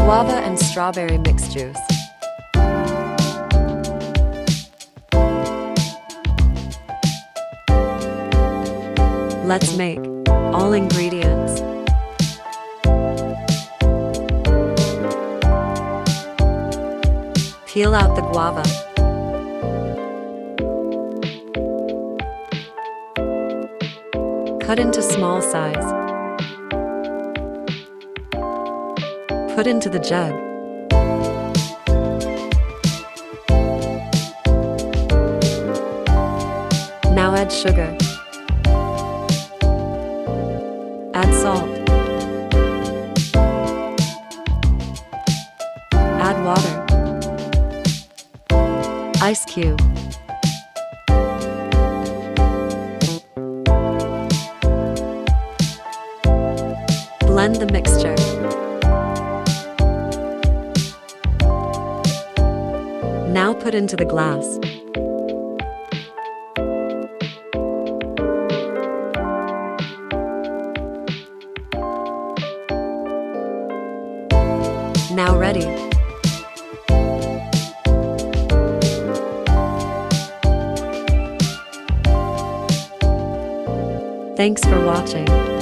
Guava and strawberry mixed juice. Let's make. All ingredients. Peel out the guava. Cut into small size. Put into the jug. Now add sugar. Add salt. Add water. Ice cube. Blend the mixture. Now put into the glass. Now ready. Thanks for watching.